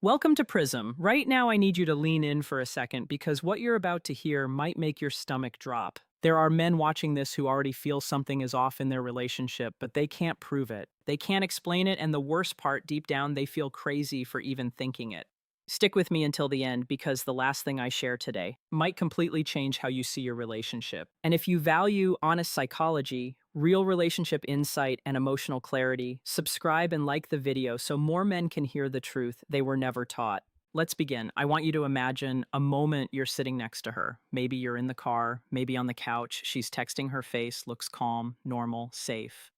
Welcome to Prism. Right now, I need you to lean in for a second because what you're about to hear might make your stomach drop. There are men watching this who already feel something is off in their relationship, but they can't prove it. They can't explain it, and the worst part, deep down, they feel crazy for even thinking it. Stick with me until the end because the last thing I share today might completely change how you see your relationship. And if you value honest psychology, real relationship insight, and emotional clarity, subscribe and like the video so more men can hear the truth they were never taught. Let's begin. I want you to imagine a moment you're sitting next to her. Maybe you're in the car, maybe on the couch. She's texting her face, looks calm, normal, safe.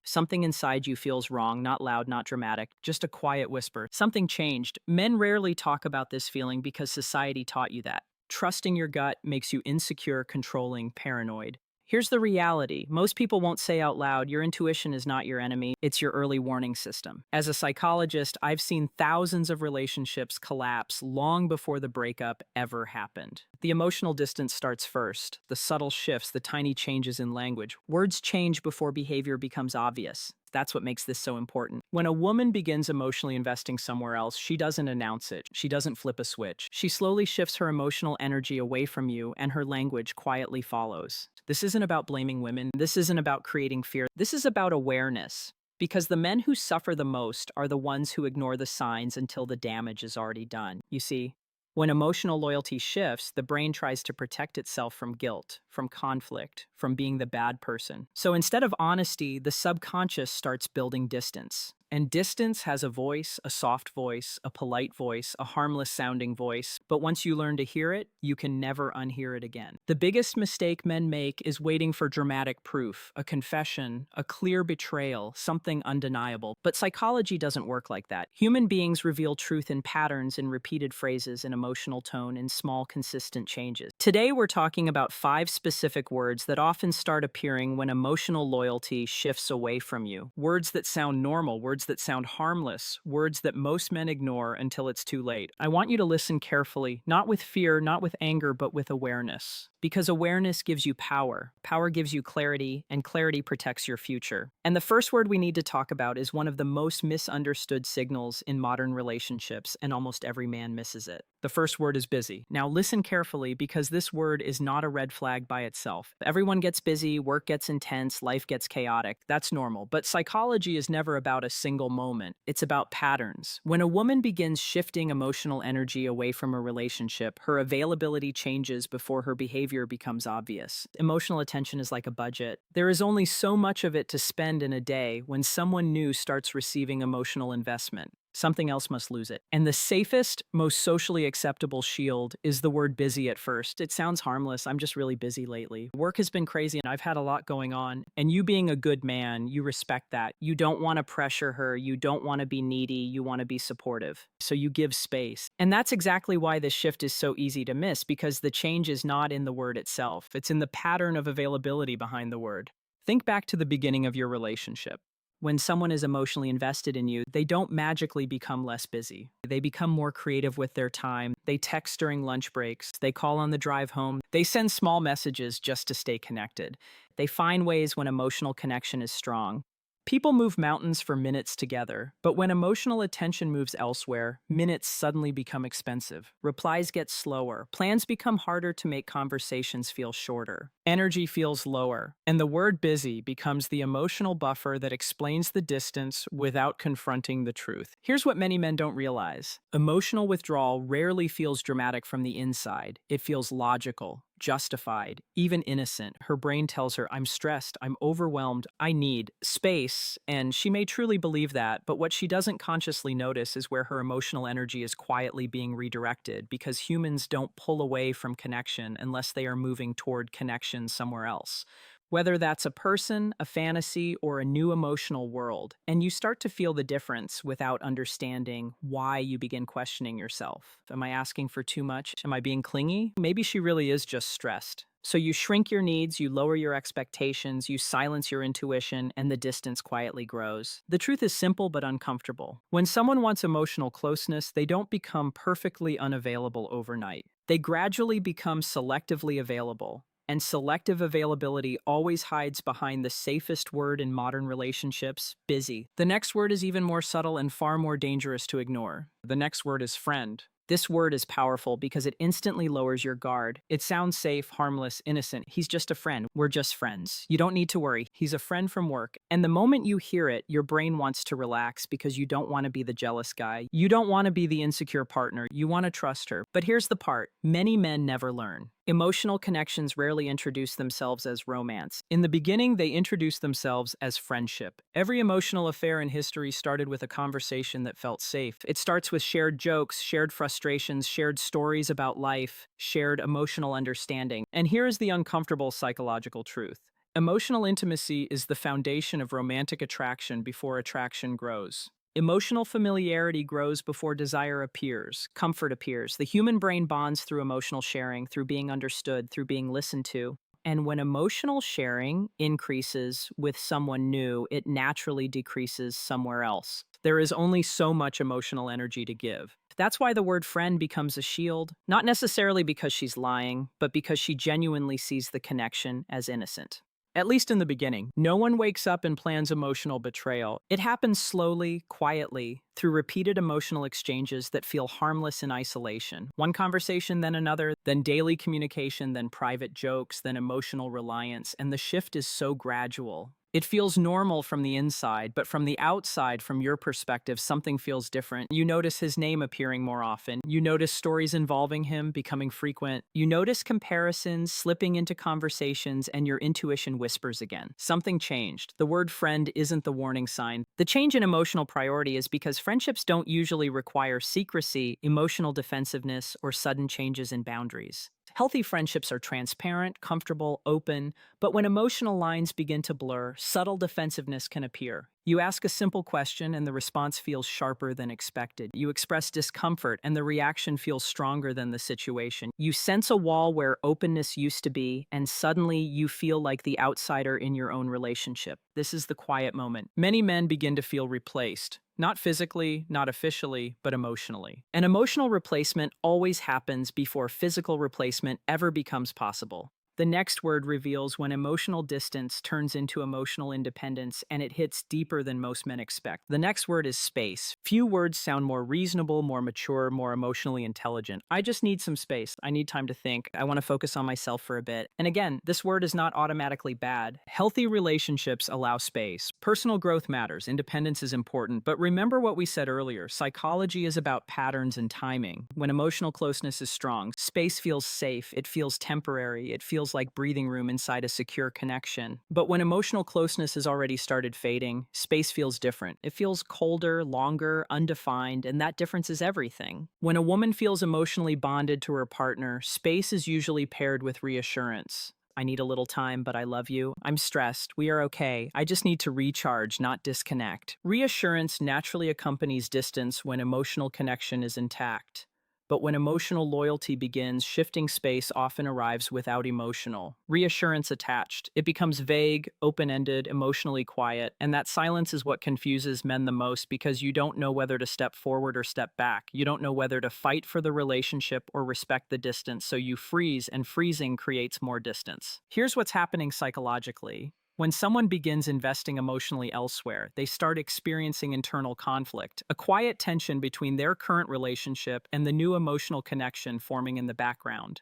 Something inside you feels wrong, not loud, not dramatic, just a quiet whisper. Something changed. Men rarely talk about this feeling because society taught you that. Trusting your gut makes you insecure, controlling, paranoid. Here's the reality. Most people won't say out loud, your intuition is not your enemy, it's your early warning system. As a psychologist, I've seen thousands of relationships collapse long before the breakup ever happened. The emotional distance starts first, the subtle shifts, the tiny changes in language. Words change before behavior becomes obvious. That's what makes this so important. When a woman begins emotionally investing somewhere else, she doesn't announce it. She doesn't flip a switch. She slowly shifts her emotional energy away from you, and her language quietly follows. This isn't about blaming women. This isn't about creating fear. This is about awareness. Because the men who suffer the most are the ones who ignore the signs until the damage is already done. You see, when emotional loyalty shifts, the brain tries to protect itself from guilt, from conflict, from being the bad person. So instead of honesty, the subconscious starts building distance. And distance has a voice, a soft voice, a polite voice, a harmless sounding voice. But once you learn to hear it, you can never unhear it again. The biggest mistake men make is waiting for dramatic proof, a confession, a clear betrayal, something undeniable. But psychology doesn't work like that. Human beings reveal truth in patterns, in repeated phrases, in emotional tone, in small, consistent changes. Today, we're talking about 5 specific words that often start appearing when emotional loyalty shifts away from you. Words that sound normal, words that sound harmless, words that most men ignore until it's too late. I want you to listen carefully, not with fear, not with anger, but with awareness. Because awareness gives you power. Power gives you clarity, and clarity protects your future. And the first word we need to talk about is one of the most misunderstood signals in modern relationships, and almost every man misses it. The first word is busy. Now listen carefully because this word is not a red flag by itself. Everyone gets busy, work gets intense, life gets chaotic. That's normal. But psychology is never about a single moment. It's about patterns. When a woman begins shifting emotional energy away from a relationship, her availability changes before her behavior becomes obvious. Emotional attention is like a budget. There is only so much of it to spend in a day. When someone new starts receiving emotional investment, something else must lose it. And the safest, most socially acceptable shield is the word busy at first. It sounds harmless. I'm just really busy lately. Work has been crazy and I've had a lot going on. And you being a good man, you respect that. You don't want to pressure her. You don't want to be needy. You want to be supportive. So you give space. And that's exactly why this shift is so easy to miss, because the change is not in the word itself. It's in the pattern of availability behind the word. Think back to the beginning of your relationship. When someone is emotionally invested in you, they don't magically become less busy. They become more creative with their time. They text during lunch breaks. They call on the drive home. They send small messages just to stay connected. They find ways when emotional connection is strong. People move mountains for minutes together, but when emotional attention moves elsewhere, minutes suddenly become expensive. Replies get slower. Plans become harder to make conversations feel shorter. Energy feels lower, and the word busy becomes the emotional buffer that explains the distance without confronting the truth. Here's what many men don't realize. Emotional withdrawal rarely feels dramatic from the inside. It feels logical, justified, even innocent. Her brain tells her, I'm stressed, I'm overwhelmed, I need space, and she may truly believe that, but what she doesn't consciously notice is where her emotional energy is quietly being redirected, because humans don't pull away from connection unless they are moving toward connection somewhere else. Whether that's a person, a fantasy, or a new emotional world, and you start to feel the difference without understanding why. You begin questioning yourself. Am I asking for too much? Am I being clingy? Maybe she really is just stressed. So you shrink your needs, you lower your expectations, you silence your intuition, and the distance quietly grows. The truth is simple but uncomfortable. When someone wants emotional closeness, they don't become perfectly unavailable overnight. They gradually become selectively available. And selective availability always hides behind the safest word in modern relationships, busy. The next word is even more subtle and far more dangerous to ignore. The next word is friend. This word is powerful because it instantly lowers your guard. It sounds safe, harmless, innocent. He's just a friend. We're just friends. You don't need to worry. He's a friend from work. And the moment you hear it, your brain wants to relax because you don't want to be the jealous guy. You don't want to be the insecure partner. You want to trust her. But here's the part: many men never learn. Emotional connections rarely introduce themselves as romance. In the beginning, they introduce themselves as friendship. Every emotional affair in history started with a conversation that felt safe. It starts with shared jokes, shared frustrations, shared stories about life, shared emotional understanding. And here is the uncomfortable psychological truth. Emotional intimacy is the foundation of romantic attraction before attraction grows. Emotional familiarity grows before desire appears, comfort appears. The human brain bonds through emotional sharing, through being understood, through being listened to. And when emotional sharing increases with someone new, it naturally decreases somewhere else. There is only so much emotional energy to give. That's why the word friend becomes a shield, not necessarily because she's lying, but because she genuinely sees the connection as innocent. At least in the beginning, no one wakes up and plans emotional betrayal. It happens slowly, quietly, through repeated emotional exchanges that feel harmless in isolation. One conversation, then another, then daily communication, then private jokes, then emotional reliance, and the shift is so gradual. It feels normal from the inside, but from the outside, from your perspective, something feels different. You notice his name appearing more often. You notice stories involving him becoming frequent. You notice comparisons slipping into conversations, and your intuition whispers again. Something changed. The word friend isn't the warning sign. The change in emotional priority is because friendships don't usually require secrecy, emotional defensiveness, or sudden changes in boundaries. Healthy friendships are transparent, comfortable, open, but when emotional lines begin to blur, subtle defensiveness can appear. You ask a simple question and the response feels sharper than expected. You express discomfort and the reaction feels stronger than the situation. You sense a wall where openness used to be, and suddenly you feel like the outsider in your own relationship. This is the quiet moment. Many men begin to feel replaced. Not physically, not officially, but emotionally. An emotional replacement always happens before physical replacement ever becomes possible. The next word reveals when emotional distance turns into emotional independence, and it hits deeper than most men expect. The next word is space. Few words sound more reasonable, more mature, more emotionally intelligent. I just need some space. I need time to think. I want to focus on myself for a bit. And again, this word is not automatically bad. Healthy relationships allow space. Personal growth matters. Independence is important. But remember what we said earlier. Psychology is about patterns and timing. When emotional closeness is strong, space feels safe. It feels temporary. It feels like breathing room inside a secure connection. But when emotional closeness has already started fading, space feels different. It feels colder, longer, undefined, and that difference is everything. When a woman feels emotionally bonded to her partner, space is usually paired with reassurance. I need a little time, but I love you. I'm stressed. We are okay. I just need to recharge, not disconnect. Reassurance naturally accompanies distance when emotional connection is intact. But when emotional loyalty begins, shifting space often arrives without emotional reassurance attached. It becomes vague, open-ended, emotionally quiet, and that silence is what confuses men the most because you don't know whether to step forward or step back. You don't know whether to fight for the relationship or respect the distance, so you freeze, and freezing creates more distance. Here's what's happening psychologically. When someone begins investing emotionally elsewhere, they start experiencing internal conflict, a quiet tension between their current relationship and the new emotional connection forming in the background.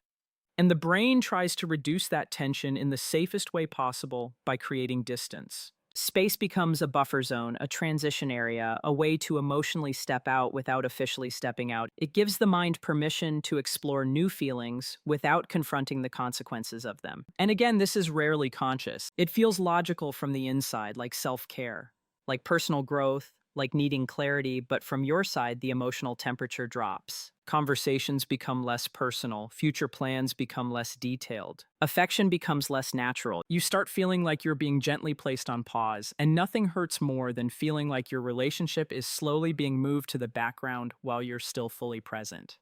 And the brain tries to reduce that tension in the safest way possible by creating distance. Space becomes a buffer zone, a transition area, a way to emotionally step out without officially stepping out. It gives the mind permission to explore new feelings without confronting the consequences of them. And again, this is rarely conscious. It feels logical from the inside, like self-care, like personal growth, like needing clarity, but from your side, the emotional temperature drops. Conversations become less personal, future plans become less detailed. Affection becomes less natural. You start feeling like you're being gently placed on pause, and nothing hurts more than feeling like your relationship is slowly being moved to the background while you're still fully present.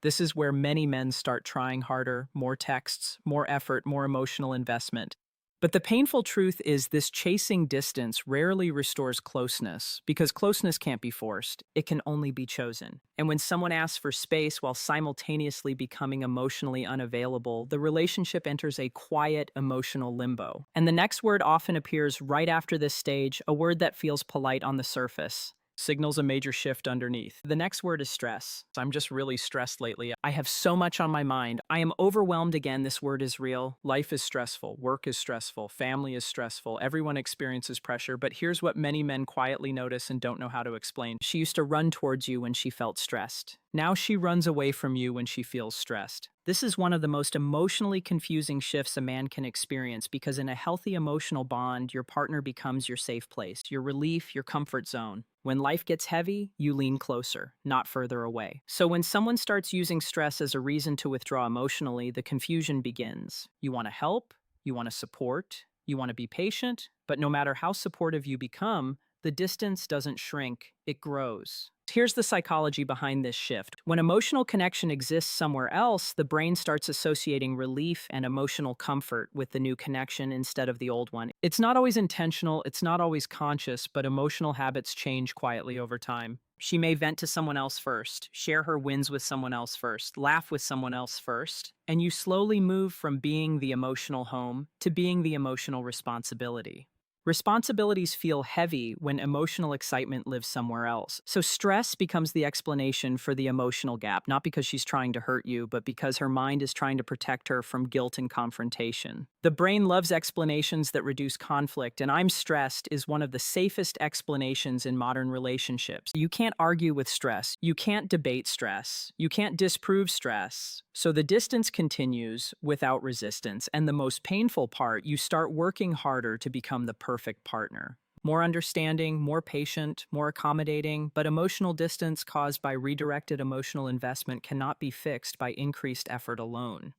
This is where many men start trying harder, more texts, more effort, more emotional investment. But the painful truth is this chasing distance rarely restores closeness because closeness can't be forced. It can only be chosen. And when someone asks for space while simultaneously becoming emotionally unavailable, the relationship enters a quiet emotional limbo. And the next word often appears right after this stage, a word that feels polite on the surface, signals a major shift underneath. The next word is stress. I'm just really stressed lately. I have so much on my mind. I am overwhelmed again. This word is real. Life is stressful. Work is stressful. Family is stressful. Everyone experiences pressure. But here's what many men quietly notice and don't know how to explain. She used to run towards you when she felt stressed. Now she runs away from you when she feels stressed. This is one of the most emotionally confusing shifts a man can experience because in a healthy emotional bond, your partner becomes your safe place, your relief, your comfort zone. When life gets heavy, you lean closer, not further away. So when someone starts using stress as a reason to withdraw emotionally, the confusion begins. You want to help, you want to support, you want to be patient, but no matter how supportive you become, the distance doesn't shrink, it grows. Here's the psychology behind this shift. When emotional connection exists somewhere else, the brain starts associating relief and emotional comfort with the new connection instead of the old one. It's not always intentional, it's not always conscious, but emotional habits change quietly over time. She may vent to someone else first, share her wins with someone else first, laugh with someone else first, and you slowly move from being the emotional home to being the emotional responsibility. Responsibilities feel heavy when emotional excitement lives somewhere else. So stress becomes the explanation for the emotional gap, not because she's trying to hurt you, but because her mind is trying to protect her from guilt and confrontation. The brain loves explanations that reduce conflict, and I'm stressed is one of the safest explanations in modern relationships. You can't argue with stress. You can't debate stress. You can't disprove stress. So the distance continues without resistance, and the most painful part, you start working harder to become the perfect partner. More understanding, more patient, more accommodating, but emotional distance caused by redirected emotional investment cannot be fixed by increased effort alone.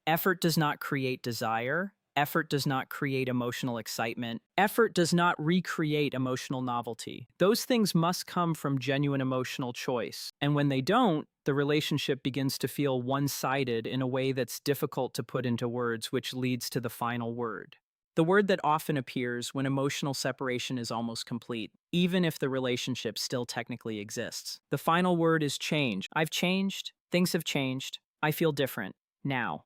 Effort does not create desire. Effort does not create emotional excitement. Effort does not recreate emotional novelty. Those things must come from genuine emotional choice. And when they don't, the relationship begins to feel one-sided in a way that's difficult to put into words, which leads to the final word. The word that often appears when emotional separation is almost complete, even if the relationship still technically exists. The final word is change. I've changed. Things have changed. I feel different. Now.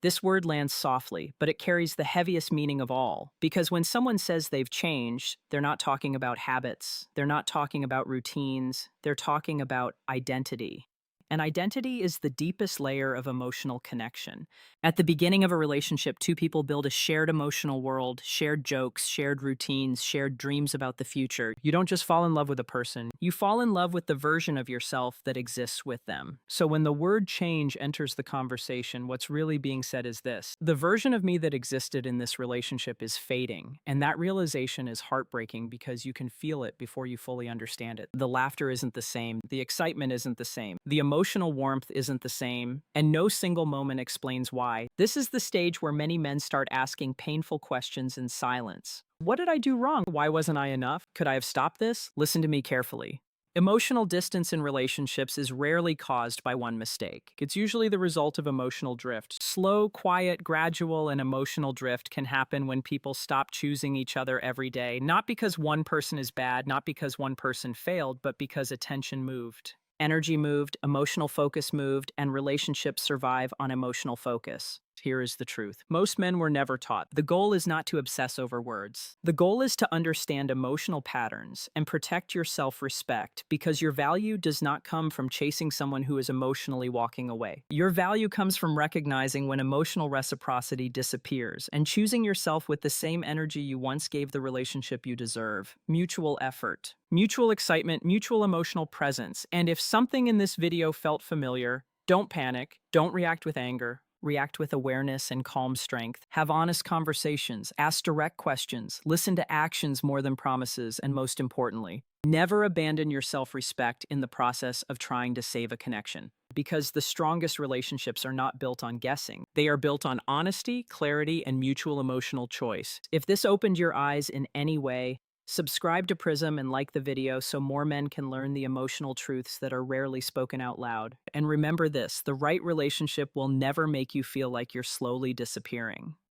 This word lands softly, but it carries the heaviest meaning of all, because when someone says they've changed, they're not talking about habits, they're not talking about routines, they're talking about identity. And identity is the deepest layer of emotional connection. At the beginning of a relationship, two people build a shared emotional world, shared jokes, shared routines, shared dreams about the future. You don't just fall in love with a person, you fall in love with the version of yourself that exists with them. So when the word change enters the conversation, what's really being said is this: the version of me that existed in this relationship is fading, and that realization is heartbreaking because you can feel it before you fully understand it. The laughter isn't the same, the excitement isn't the same, the emotional warmth isn't the same, and no single moment explains why. This is the stage where many men start asking painful questions in silence. What did I do wrong? Why wasn't I enough? Could I have stopped this? Listen to me carefully. Emotional distance in relationships is rarely caused by one mistake. It's usually the result of emotional drift. Slow, quiet, gradual, and emotional drift can happen when people stop choosing each other every day, not because one person is bad, not because one person failed, but because attention moved. Energy moved, emotional focus moved, and relationships survive on emotional focus. Here is the truth. Most men were never taught. The goal is not to obsess over words. The goal is to understand emotional patterns and protect your self-respect, because your value does not come from chasing someone who is emotionally walking away. Your value comes from recognizing when emotional reciprocity disappears and choosing yourself with the same energy you once gave the relationship you deserve. Mutual effort, mutual excitement, mutual emotional presence. And if something in this video felt familiar, don't panic, don't react with anger. React with awareness and calm strength. Have honest conversations, ask direct questions, listen to actions more than promises, and most importantly, never abandon your self-respect in the process of trying to save a connection. Because the strongest relationships are not built on guessing. They are built on honesty, clarity, and mutual emotional choice. If this opened your eyes in any way, subscribe to Prism and like the video so more men can learn the emotional truths that are rarely spoken out loud. And remember this: the right relationship will never make you feel like you're slowly disappearing.